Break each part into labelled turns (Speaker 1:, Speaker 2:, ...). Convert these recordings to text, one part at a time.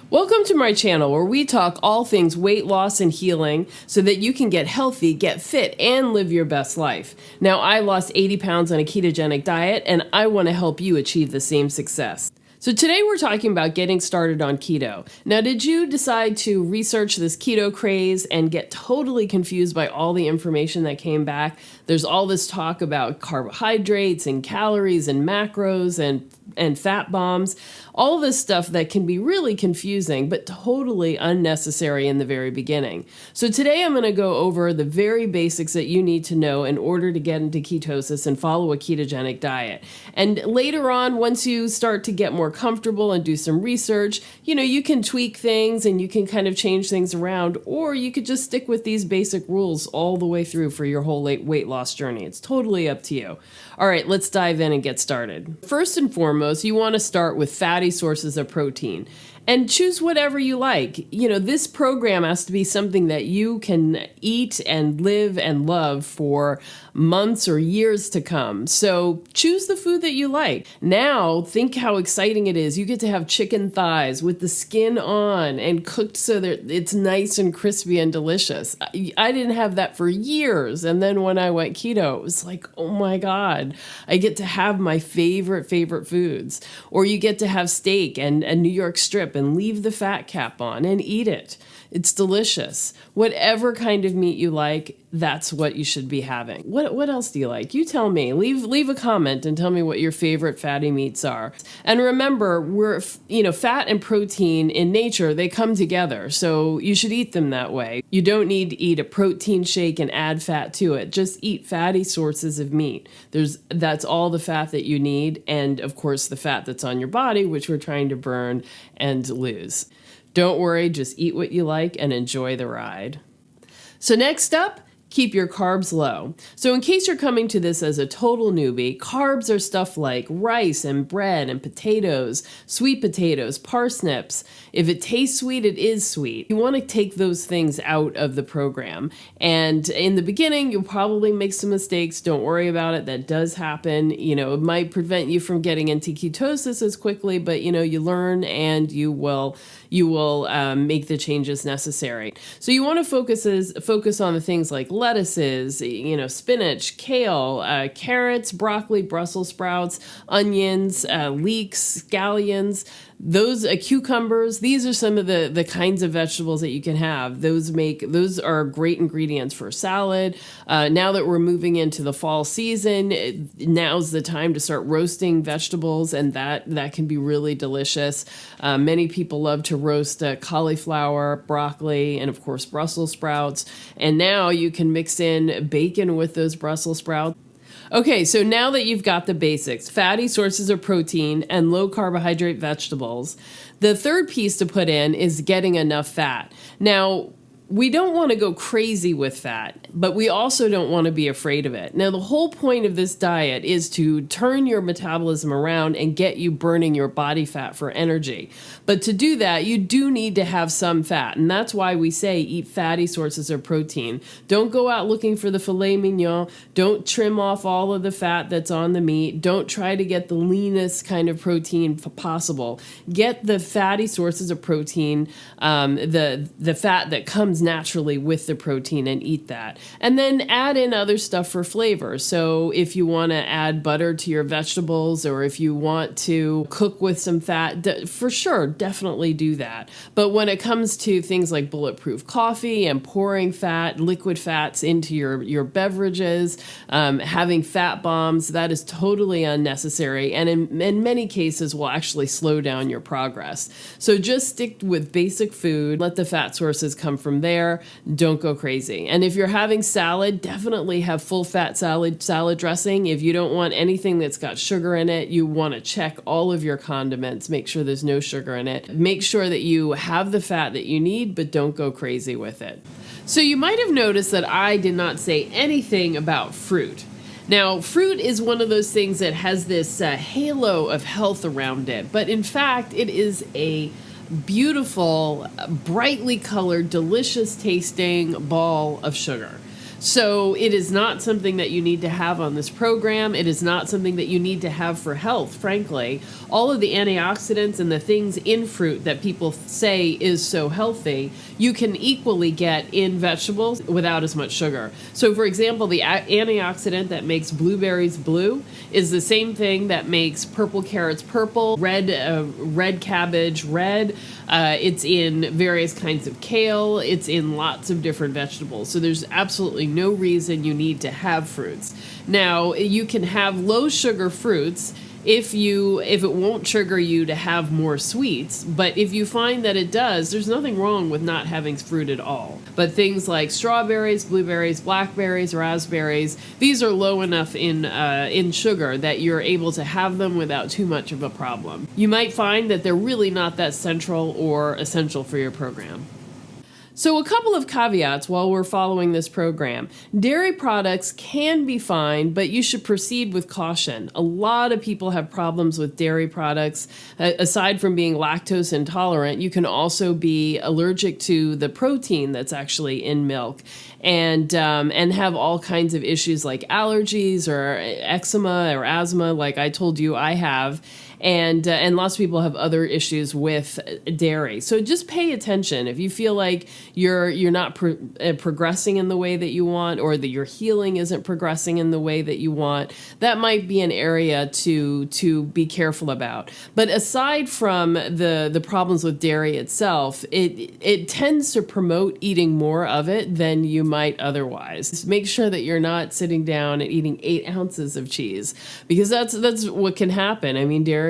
Speaker 1: Welcome to my channel where we talk all things weight loss and healing so that you can get healthy, get fit, and live your best life. Now, I lost 80 pounds on a ketogenic diet, and I want to help you achieve the same success. So today we're talking about getting started on keto. Now, did you decide to research this keto craze and get totally confused by all the information that came back? There's all this talk about carbohydrates and calories and macros and fat bombs, all this stuff that can be really confusing, but totally unnecessary in the very beginning. So today I'm going to go over the very basics that you need to know in order to get into ketosis and follow a ketogenic diet. And later on, once you start to get more comfortable and do some research, you can tweak things and you can kind of change things around, or you could just stick with these basic rules all the way through for your whole weight loss journey. It's totally up to you. All right, let's dive in and get started. First and foremost, you want to start with fatty sources of protein. And choose whatever you like. This program has to be something that you can eat and live and love for months or years to come. So choose the food that you like. Now, think how exciting it is. You get to have chicken thighs with the skin on and cooked so that it's nice and crispy and delicious. I didn't have that for years. And then when I went keto, it was like, oh my God, I get to have my favorite foods. Or you get to have steak and a New York strip and leave the fat cap on and eat it. It's delicious. Whatever kind of meat you like, that's what you should be having. What else do you like? You tell me. Leave a comment and tell me what your favorite fatty meats are. And remember, fat and protein in nature, they come together. So you should eat them that way. You don't need to eat a protein shake and add fat to it. Just eat fatty sources of meat. That's all the fat that you need. And of course, the fat that's on your body, which we're trying to burn and lose. Don't worry, just eat what you like and enjoy the ride. So next up, keep your carbs low. So in case you're coming to this as a total newbie, carbs are stuff like rice and bread and potatoes, sweet potatoes, parsnips. If it tastes sweet, it is sweet. You want to take those things out of the program. And in the beginning, you'll probably make some mistakes. Don't worry about it. That does happen. It might prevent you from getting into ketosis as quickly, but you learn and you will make the changes necessary. So you want to focus on the things like lettuces, spinach, kale, carrots, broccoli, Brussels sprouts, onions, leeks, scallions, those cucumbers. These are some of the kinds of vegetables that you can have. Those are great ingredients for salad. Now that we're moving into the fall season, now's the time to start roasting vegetables, and that can be really delicious. Many people love to roast cauliflower, broccoli, and of course Brussels sprouts. And now you can mix in bacon with those Brussels sprouts. Okay, so now that you've got the basics, fatty sources of protein and low carbohydrate vegetables, the third piece to put in is getting enough fat. Now, we don't want to go crazy with fat, but we also don't want to be afraid of it. Now, the whole point of this diet is to turn your metabolism around and get you burning your body fat for energy. But to do that, you do need to have some fat. And that's why we say eat fatty sources of protein. Don't go out looking for the filet mignon. Don't trim off all of the fat that's on the meat. Don't try to get the leanest kind of protein possible. Get the fatty sources of protein, the fat that comes naturally with the protein, and eat that. And then add in other stuff for flavor. So if you want to add butter to your vegetables, or if you want to cook with some fat, for sure, definitely do that. But when it comes to things like bulletproof coffee and pouring liquid fats into your beverages, having fat bombs, that is totally unnecessary, and in many cases will actually slow down your progress. So just stick with basic food, let the fat sources come from there. Don't go crazy. And if you're having salad, definitely have full fat salad dressing. If you don't want anything that's got sugar in it, you want to check all of your condiments, make sure there's no sugar in it. Make sure that you have the fat that you need, but don't go crazy with it. So you might have noticed that I did not say anything about fruit. Now, fruit is one of those things that has this halo of health around it, but in fact, it is a beautiful, brightly colored, delicious tasting ball of sugar. So it is not something that you need to have on this program. It is not something that you need to have for health, frankly. All of the antioxidants and the things in fruit that people say is so healthy, you can equally get in vegetables without as much sugar. So for example, the antioxidant that makes blueberries blue is the same thing that makes purple carrots purple, red cabbage red. It's in various kinds of kale. It's in lots of different vegetables. So there's absolutely no reason you need to have fruits. Now, you can have low sugar fruits if it won't trigger you to have more sweets, but if you find that it does, there's nothing wrong with not having fruit at all. But things like strawberries, blueberries, blackberries, raspberries, these are low enough in sugar that you're able to have them without too much of a problem. You might find that they're really not that central or essential for your program. So a couple of caveats while we're following this program. Dairy products can be fine, but you should proceed with caution. A lot of people have problems with dairy products. Aside from being lactose intolerant, you can also be allergic to the protein that's actually in milk and have all kinds of issues like allergies or eczema or asthma, like I told you I have. And lots of people have other issues with dairy. So just pay attention. If you feel like you're not progressing in the way that you want, or that your healing isn't progressing in the way that you want, that might be an area to be careful about. But aside from the problems with dairy itself, it tends to promote eating more of it than you might otherwise. Just make sure that you're not sitting down and eating 8 ounces of cheese, because that's what can happen. I mean, dairy,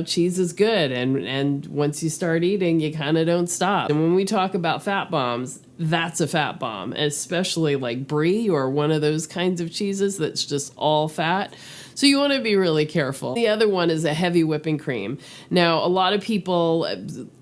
Speaker 1: cheese is good, and once you start eating, you kind of don't stop. And when we talk about fat bombs, that's a fat bomb, especially like brie or one of those kinds of cheeses that's just all fat. So you want to be really careful. The other one is a heavy whipping cream. Now, a lot of people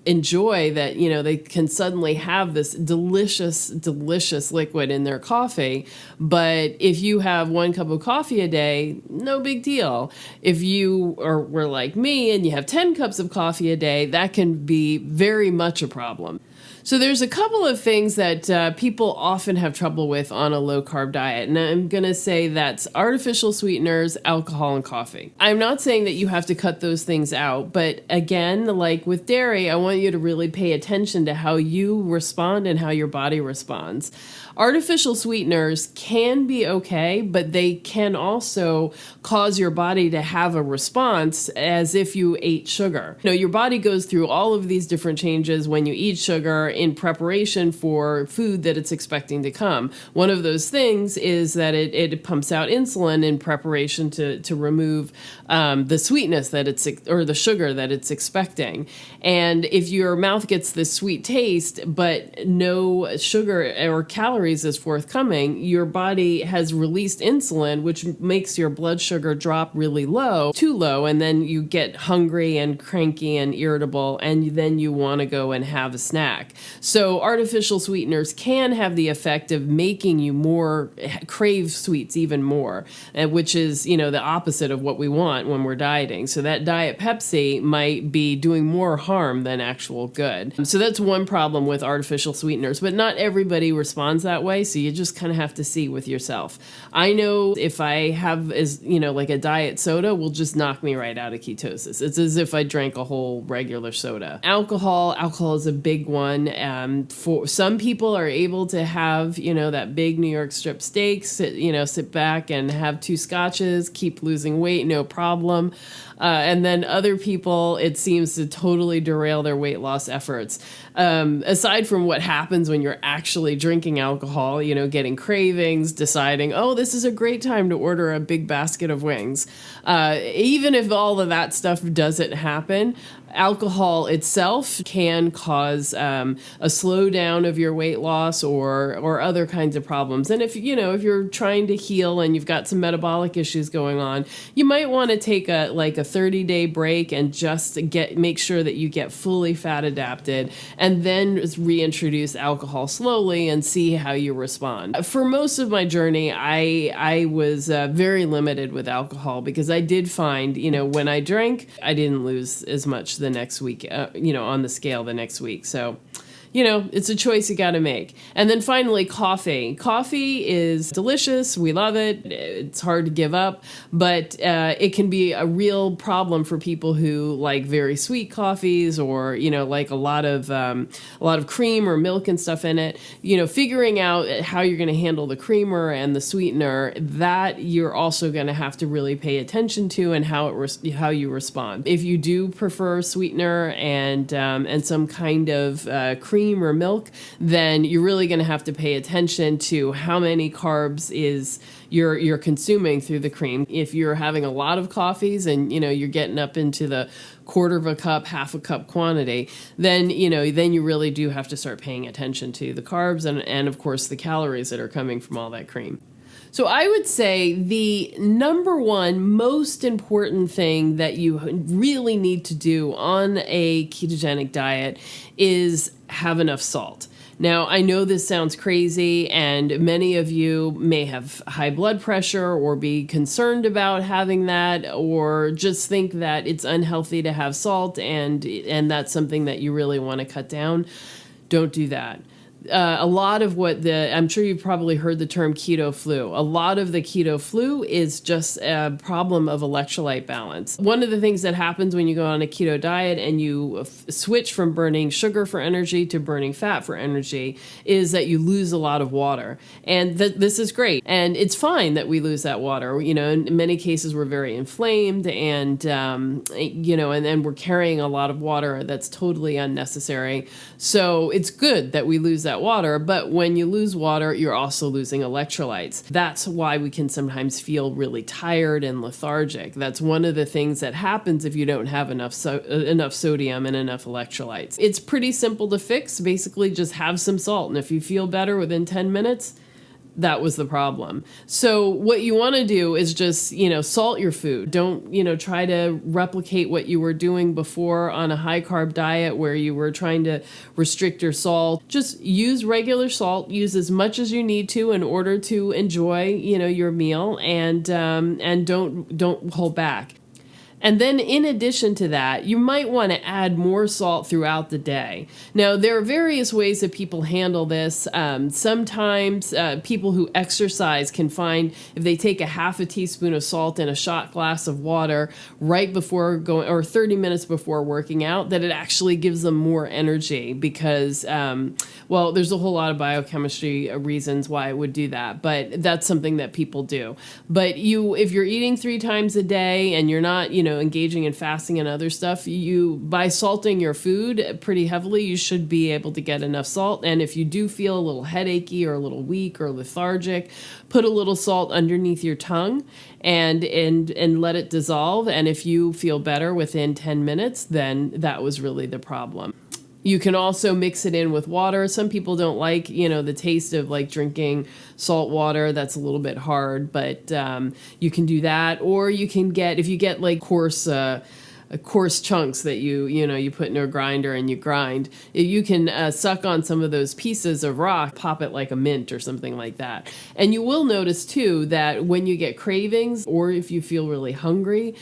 Speaker 1: enjoy that, they can suddenly have this delicious, delicious liquid in their coffee. But if you have 1 cup of coffee a day, no big deal. If you were like me and you have 10 cups of coffee a day, that can be very much a problem. So there's a couple of things that people often have trouble with on a low-carb diet, and I'm going to say that's artificial sweeteners, alcohol, and coffee. I'm not saying that you have to cut those things out, but again, like with dairy, I want you to really pay attention to how you respond and how your body responds. Artificial sweeteners can be okay, but they can also cause your body to have a response as if you ate sugar. Your body goes through all of these different changes when you eat sugar in preparation for food that it's expecting to come. One of those things is that it pumps out insulin in preparation to remove the sweetness or the sugar that it's expecting. And if your mouth gets this sweet taste, but no sugar or calories is forthcoming, your body has released insulin, which makes your blood sugar drop really low, too low, and then you get hungry and cranky and irritable, and then you want to go and have a snack. So artificial sweeteners can have the effect of making you crave sweets even more, which is, the opposite of what we want when we're dieting. So that Diet Pepsi might be doing more harm than actual good. So that's one problem with artificial sweeteners, but not everybody responds that way, so you just kind of have to see with yourself. I know if I have like a diet soda will just knock me right out of ketosis. It's as if I drank a whole regular soda. Alcohol is a big one. For some people are able to have, that big New York strip steak, sit back and have 2 scotches, keep losing weight, no problem. And then other people, it seems to totally derail their weight loss efforts. Aside from what happens when you're actually drinking alcohol, getting cravings, deciding, oh, this is a great time to order a big basket of wings. Even if all of that stuff doesn't happen, alcohol itself can cause a slowdown of your weight loss or other kinds of problems. And if you're trying to heal and you've got some metabolic issues going on, you might want to take a 30-day break and just make sure that you get fully fat adapted, and then reintroduce alcohol slowly and see how you respond. For most of my journey, I was very limited with alcohol because I did find, when I drank, I didn't lose as much the next week, on the scale the next week. So it's a choice you got to make. And then finally, coffee. Coffee is delicious. We love it. It's hard to give up, but it can be a real problem for people who like very sweet coffees or, like a lot of cream or milk and stuff in it. Figuring out how you're going to handle the creamer and the sweetener, that you're also going to have to really pay attention to, and how you respond. If you do prefer sweetener and some kind of cream or milk, then you're really going to have to pay attention to how many carbs you're consuming through the cream. If you're having a lot of coffees and you're getting up into the quarter of a cup, half a cup quantity, then you really do have to start paying attention to the carbs and of course the calories that are coming from all that cream. So I would say the number one most important thing that you really need to do on a ketogenic diet is have enough salt. Now, I know this sounds crazy, and many of you may have high blood pressure or be concerned about having that, or just think that it's unhealthy to have salt and that's something that you really want to cut down. Don't do that. A lot of I'm sure you've probably heard the term keto flu. A lot of the keto flu is just a problem of electrolyte balance. One of the things that happens when you go on a keto diet and you switch from burning sugar for energy to burning fat for energy is that you lose a lot of water. And this is great. And it's fine that we lose that water. In many cases, we're very inflamed and we're carrying a lot of water that's totally unnecessary. So it's good that we lose that water, but when you lose water, you're also losing electrolytes. That's why we can sometimes feel really tired and lethargic. That's one of the things that happens if you don't have enough sodium and enough electrolytes. It's pretty simple to fix. Basically, just have some salt, and if you feel better within 10 minutes, that was the problem. So what you want to do is just, salt your food. Don't, try to replicate what you were doing before on a high carb diet where you were trying to restrict your salt. Just use regular salt, use as much as you need to in order to enjoy, your meal, and don't hold back. And then in addition to that, you might want to add more salt throughout the day. Now, there are various ways that people handle this. Sometimes people who exercise can find if they take a half a teaspoon of salt in a shot glass of water right before going, or 30 minutes before working out, that it actually gives them more energy because, there's a whole lot of biochemistry reasons why it would do that, but that's something that people do. But if you're eating 3 times a day and you're not, engaging in fasting and other stuff, by salting your food pretty heavily, you should be able to get enough salt. And if you do feel a little headachy or a little weak or lethargic, put a little salt underneath your tongue and let it dissolve. And if you feel better within 10 minutes, then that was really the problem. You can also mix it in with water. Some people don't like, the taste of like drinking salt water. That's a little bit hard, but you can do that. Or you can if you get like coarse chunks that you put in a grinder and you grind, you can suck on some of those pieces of rock, pop it like a mint or something like that. And you will notice too that when you get cravings or if you feel really hungry,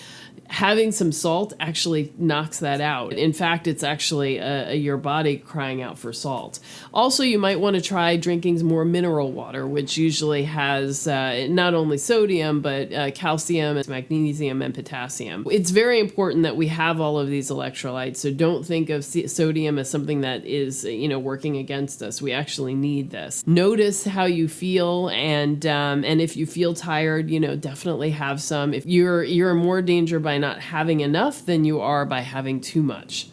Speaker 1: having some salt actually knocks that out. In fact, it's actually your body crying out for salt. Also, you might want to try drinking more mineral water, which usually has not only sodium, but calcium, magnesium, and potassium. It's very important that we have all of these electrolytes, so don't think of sodium as something that is, working against us. We actually need this. Notice how you feel, and if you feel tired, definitely have some. If you're in more danger by not having enough than you are by having too much.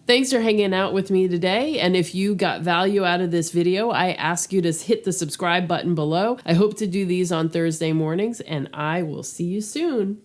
Speaker 1: Thanks for hanging out with me today, and if you got value out of this video, I ask you to hit the subscribe button below. I hope to do these on Thursday mornings, and I will see you soon.